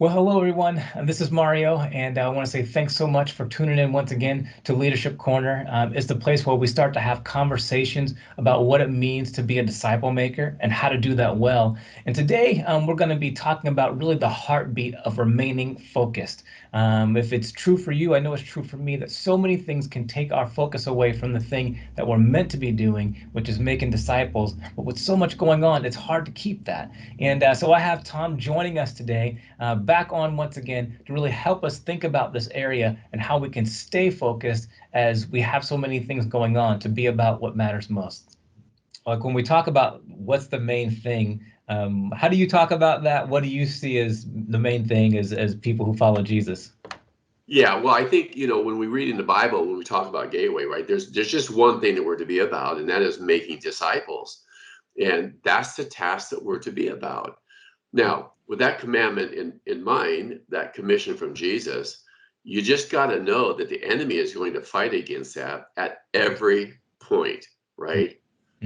Well, hello everyone. This is Mario, and I want to say thanks so much for tuning in once again to Leadership Corner. It's the place where we start to have conversations about what it means to be a disciple maker and how to do that well. And today, we're going to be talking about really the heartbeat of remaining focused. If it's true for you, I know it's true for me that so many things can take our focus away from the thing that we're meant to be doing, which is making disciples. But with so much going on, it's hard to keep that. And so I have Tom joining us today, back on once again to really help us think about this area and how we can stay focused as we have so many things going on to be about what matters most. Like when we talk about what's the main thing, how do you talk about that? What do you see as the main thing as people who follow Jesus? Yeah, well, I think, when we read in the Bible, when we talk about Gateway, right, there's just one thing that we're to be about, and that is making disciples. And that's the task that we're to be about. Now, with that commandment in mind, that commission from Jesus, you just got to know that the enemy is going to fight against that at every point, right?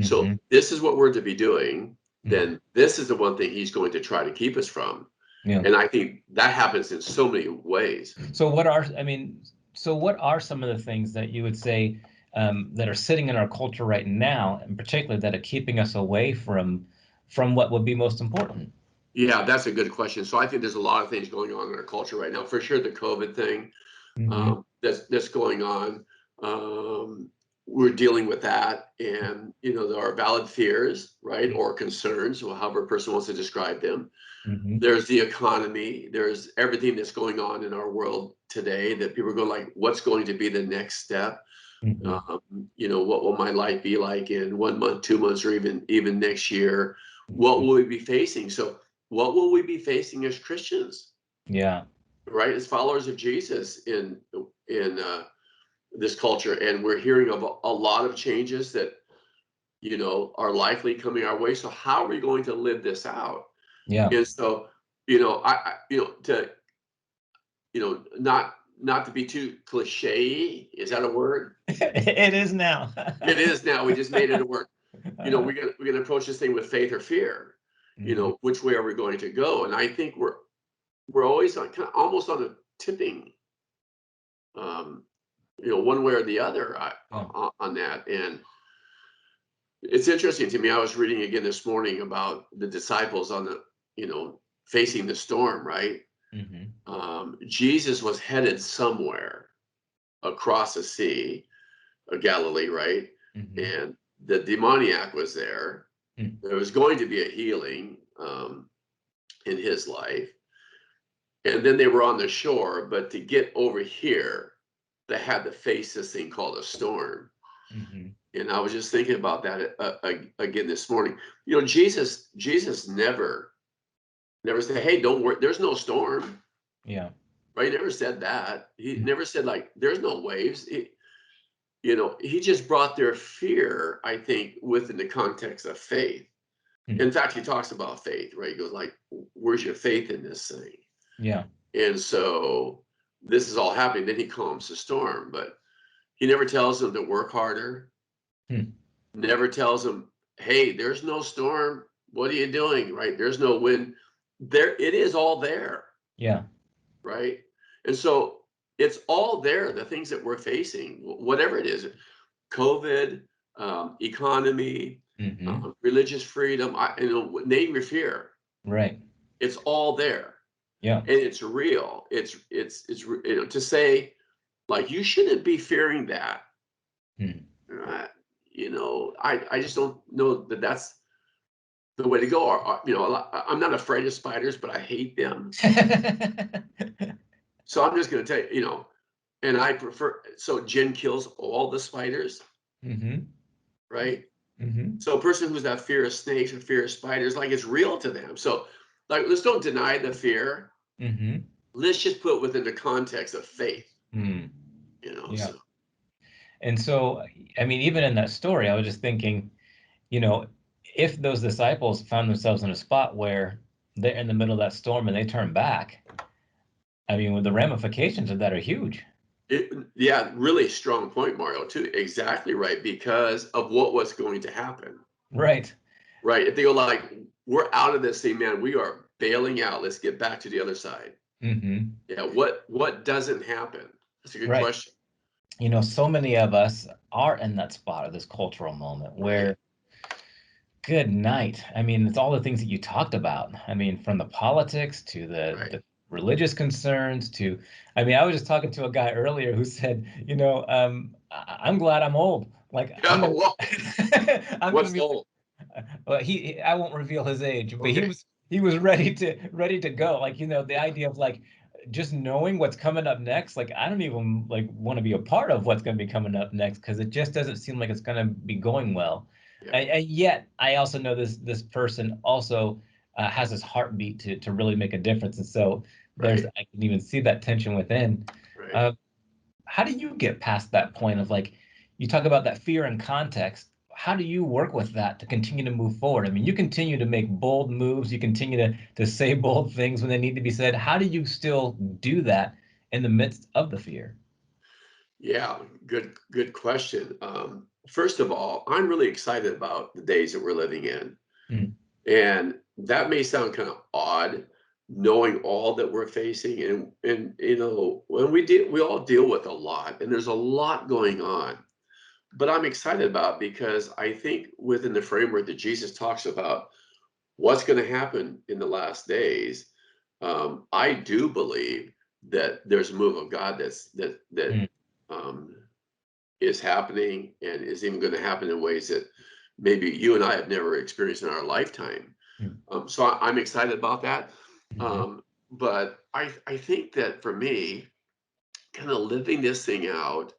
So Mm-hmm. this is what we're to be doing. Mm-hmm. Then this is the one thing he's going to try to keep us from. Yeah. And I think that happens in so many ways. So what are some of the things that you would say that are sitting in our culture right now, in particular, that are keeping us away from what would be most important? Yeah, that's a good question. So I think there's a lot of things going on in our culture right now. For sure, the COVID thing Mm-hmm. that's going on. We're dealing with that, and there are valid fears, right, or concerns, or however a person wants to describe them. Mm-hmm. There's the economy. There's everything that's going on in our world today that people are going like, what's going to be the next step? Mm-hmm. What will my life be like in 1 month, 2 months, or even next year? What will we be facing? So, what will we be facing as Christians, Yeah. right? As followers of Jesus in this culture, and we're hearing of a lot of changes that are likely coming our way. So, how are we going to live this out? Yeah. And so, I to not to be too cliche. Is that a word? It is now. It is now. We just made it a word. Uh, We're gonna approach this thing with faith or fear. mhm. Which way are we going to go? And I think we're always on kind of almost on a tipping, um, one way or the other Yeah. on that. And it's interesting to me. I was reading again this morning about the disciples on the, facing the storm, right? Mm-hmm. Jesus was headed somewhere across the sea of Galilee, right? Mm-hmm. And the demoniac was there. Mm. There was going to be a healing in his life. And then they were on the shore, but to get over here, they had to face this thing called a storm. Mm-hmm. And I was just thinking about that again this morning. Jesus never said, "Hey, don't worry, there's no storm." Yeah. Right? He never said that. He Mm. never said like, "There's no waves." He just brought their fear, I think, within the context of faith. Mm. In fact, he talks about faith, right? He goes like, "Where's your faith in this thing?" Yeah. And so this is all happening. Then he calms the storm, but he never tells them to work harder. Mm. Never tells them, "Hey, there's no storm. What are you doing?" Right? There's no wind. There, it is all there, Yeah. right? And so it's all there. The things that we're facing, whatever it is, COVID, economy, Mm-hmm. religious freedom, name your fear. Right. It's all there, Yeah. and it's real. To say like you shouldn't be fearing that. Mm. Uh, I just don't know that that's the way to go. I'm not afraid of spiders, but I hate them. So I'm just going to tell you, and I prefer. So Jen kills all the spiders, Mm-hmm. right? Mm-hmm. So a person who's got fear of snakes or fear of spiders, like it's real to them. So like let's don't deny the fear. Mm-hmm. Let's just put it within the context of faith, Mm. Yeah. so And so, I mean, even in that story, I was just thinking, you know, if those disciples found themselves in a spot where they're in the middle of that storm and they turn back, I mean, the ramifications of that are huge. yeah, really strong point, Mario, too. Exactly right, because of what was going to happen. Right. Right. If they go like, we're out of this thing, man, we are bailing out. Let's get back to the other side. Hmm. Yeah, what doesn't happen? That's a good Right. question. So many of us are in that spot of this cultural moment Right, where, good night. I mean, it's all the things that you talked about. I mean, from the politics to right. the religious concerns to, I mean, I was just talking to a guy earlier who said, I'm glad I'm old. Like Yeah, well, I'm gonna what's be, old? well, I won't reveal his age, but Okay. he was ready to go. Like, the idea of like just knowing what's coming up next. Like, I don't even like want to be a part of what's going to be coming up next because it just doesn't seem like it's going to be going well. Yeah, And yet, I also know this person also has this heartbeat to really make a difference, and so right, I can even see that tension within. right. Uh, how do you get past that point of like, you talk about that fear and context? How do you work with that to continue to move forward? I mean, you continue to make bold moves, you continue to say bold things when they need to be said. How do you still do that in the midst of the fear? Yeah, good question. First of all, I'm really excited about the days that we're living in. Mm, And that may sound kind of odd, knowing all that we're facing, and when we all deal with a lot, and there's a lot going on. But I'm excited about it because I think within the framework that Jesus talks about what's going to happen in the last days, I do believe that there's a move of God that mm, um, is happening and is even going to happen in ways that maybe you and I have never experienced in our lifetime. mm, So I'm excited about that. mhm, But I think that for me, kind of living this thing out,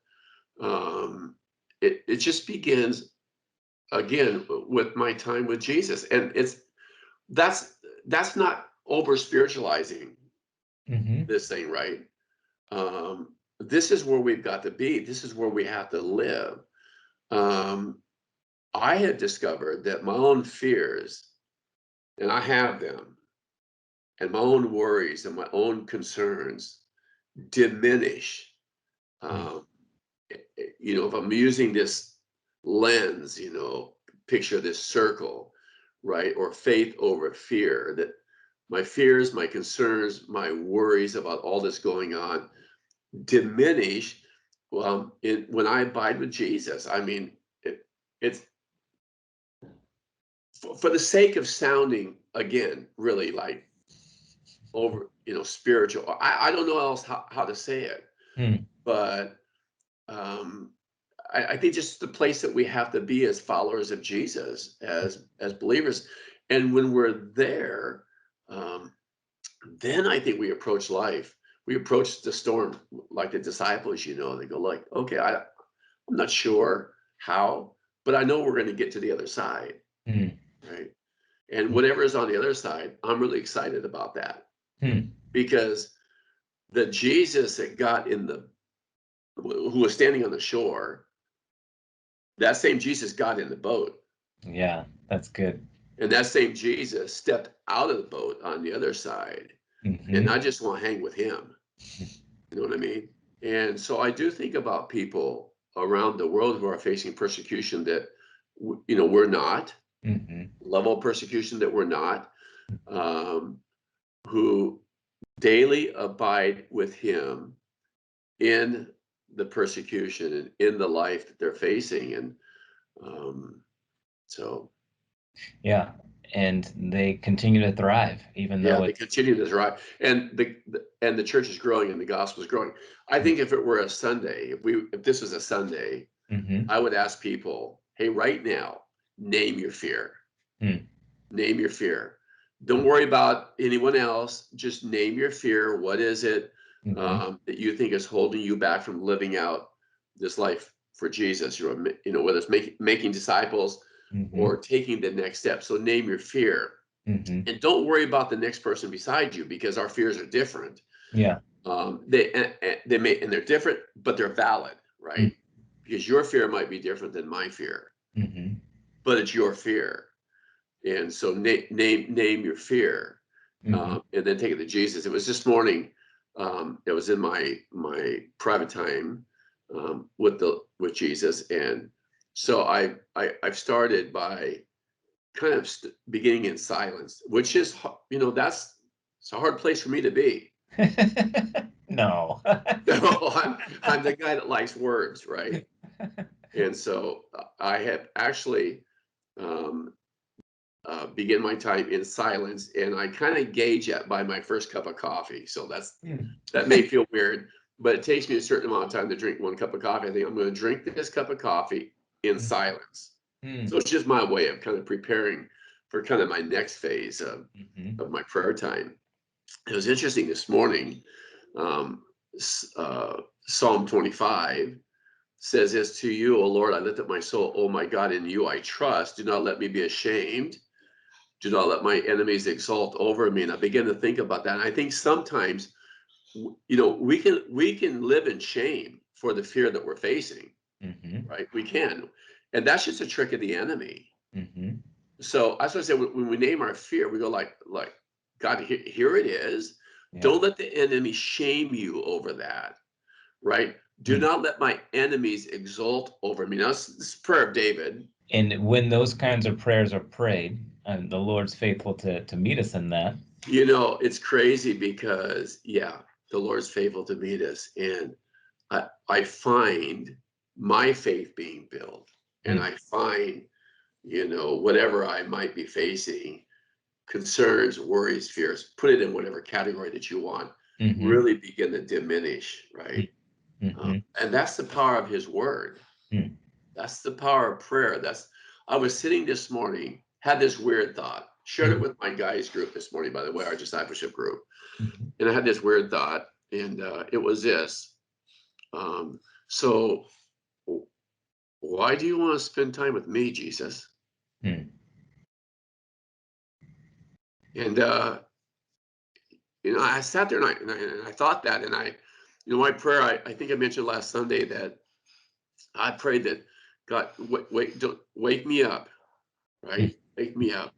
it just begins again with my time with Jesus, and that's that's not over spiritualizing mhm, this thing, right? This is where we've got to be. This is where we have to live. Um, I had discovered that my own fears, and I have them, and my own worries and my own concerns diminish. mm, Um, if I'm using this lens, picture this circle, right? Or faith over fear, that my fears, my concerns, my worries about all this going on diminish when I abide with Jesus. I mean, it's for the sake of sounding again really like over spiritual. I don't know else how to say it, mm, but um I think just the place that we have to be as followers of Jesus, as believers, and when we're there, um then I think we approach life, we approach the storm like the disciples. They go like, okay, I'm not sure how, but I know we're going to get to the other side, mm, right? And mm, whatever is on the other side, I'm really excited about that, mm. because the Jesus that got in the who was standing on the shore, that same Jesus got in the boat, Yeah, that's good. and that same Jesus stepped out of the boat on the other side, and Hmm. I just want to hang with him. You know what I mean? And so I do think about people around the world who are facing persecution that we're not, Hmm. level of persecution that we're not, um, who daily abide with him in the persecution and in the life that they're facing. And um, so, Yeah, and they continue to thrive, even yeah, though they it's. continue this right, and the church is growing and the gospel is growing. I think if it were a Sunday, if this was a Sunday, Mm-hmm. I would ask people, hey, right now, name your fear. Mm, Name your fear. Don't worry about anyone else. Just name your fear. What is it mm-hmm. that you think is holding you back from living out this life for Jesus? Whether it's making disciples Mm-hmm. or taking the next step. So name your fear, Mm-hmm. and don't worry about the next person beside you, because our fears are different. Yeah. They're different, but they're valid, Mm, right? Because your fear might be different than my fear, mm-hmm. but it's your fear. And so name your fear, Mm-hmm. and then take it to Jesus. It was this morning. It was in my private time with Jesus, and so I've started by kind of beginning in silence, which is, it's a hard place for me to be. No. No, I'm the guy that likes words, right? And so I have actually um, begin my time in silence, and I kind of gauge it by my first cup of coffee. So that may feel weird, but it takes me a certain amount of time to drink one cup of coffee. I think I'm going to drink this cup of coffee in silence. So it's just my way of kind of preparing for kind of my next phase of my prayer time. It was interesting this morning. Um, Psalm 25 says this: to you, O Lord, I lift up my soul. Oh my God, in you I trust. Do not let me be ashamed. Do not let my enemies exalt over me. And I begin to think about that. And I think sometimes, we can live in shame for the fear that we're facing, right? We can. And that's just a trick of the enemy. So that's what I say, when we name our fear, we go like God, here it is. Yeah. Don't let the enemy shame you over that, right? Do not let my enemies exult over me. Now, this is prayer of David. And when those kinds of prayers are prayed, and the Lord's faithful to meet us in that. It's crazy because, the Lord's faithful to meet us. And I find my faith being built. And I find, whatever I might be facing, concerns, worries, fears, put it in whatever category that you want, really begin to diminish, right? And that's the power of his word. That's the power of prayer. I was sitting this morning, had this weird thought, shared it with my guys group this morning, by the way, our discipleship group. And I had this weird thought, and it was this. So why do you want to spend time with me, Jesus? And I sat there and I thought that, and my prayer. I think I mentioned last Sunday that I prayed that God, don't wake me up, right? Wake me up,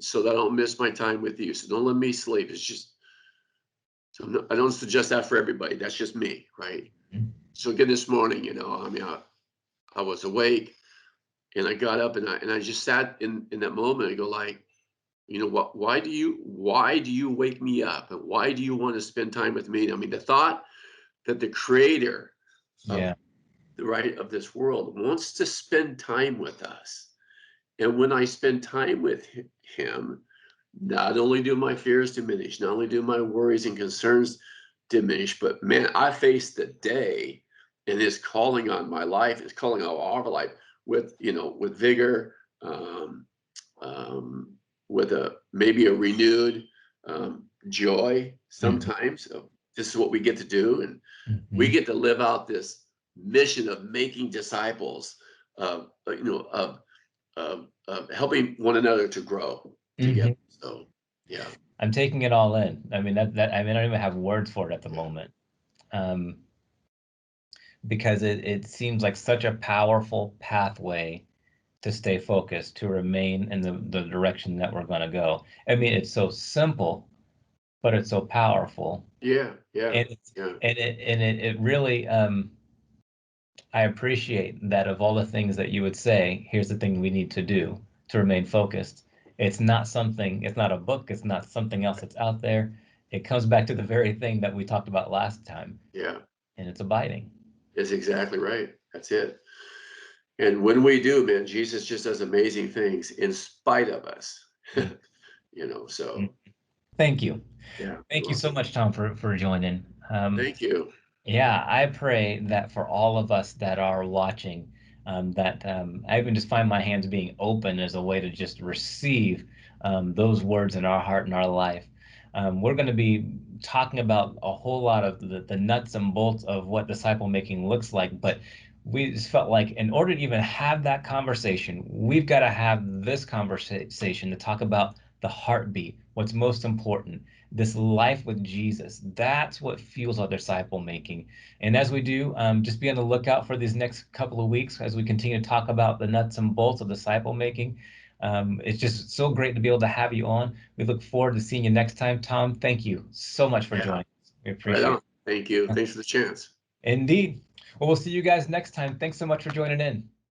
so that I don't miss my time with you. So don't let me sleep. It's just, I don't suggest that for everybody. That's just me, right? So again, this morning, I was awake, and I got up, and I just sat in that moment. I go like, what? Why do you wake me up, and why do you want to spend time with me? I mean, the thought that the Creator of this world wants to spend time with us, and when I spend time with Him, not only do my fears diminish, not only do my worries and concerns diminish, but man, I face the day, and His calling on my life, His calling on our life with vigor. With maybe a renewed joy sometimes of this is what we get to do, and we get to live out this mission of making disciples, of helping one another to grow together. So I'm taking it all in. I mean, I don't even have words for it at the moment, because it seems like such a powerful pathway to stay focused, to remain in the direction that we're going to go. I mean, it's so simple, but it's so powerful. And it really, I appreciate that of all the things that you would say, here's the thing we need to do to remain focused. It's not a book, it's not something else that's out there. It comes back to the very thing that we talked about last time. And it's abiding. It's exactly right. That's it. And when we do, man, Jesus just does amazing things in spite of us. So. Thank you. Yeah. Thank you so much, Tom, for joining. Thank you. Yeah, I pray that for all of us that are watching, that I even just find my hands being open as a way to just receive those words in our heart and our life. We're going to be talking about a whole lot of the nuts and bolts of what disciple making looks like, but we just felt like in order to even have that conversation, we've got to have this conversation to talk about the heartbeat, what's most important, this life with Jesus. That's what fuels our disciple making. And as we do, just be on the lookout for these next couple of weeks as we continue to talk about the nuts and bolts of disciple making. It's just so great to be able to have you on. We look forward to seeing you next time. Tom, thank you so much for joining us. We appreciate it. Thank you. Thanks for the chance. Indeed. Well, we'll see you guys next time. Thanks so much for joining in.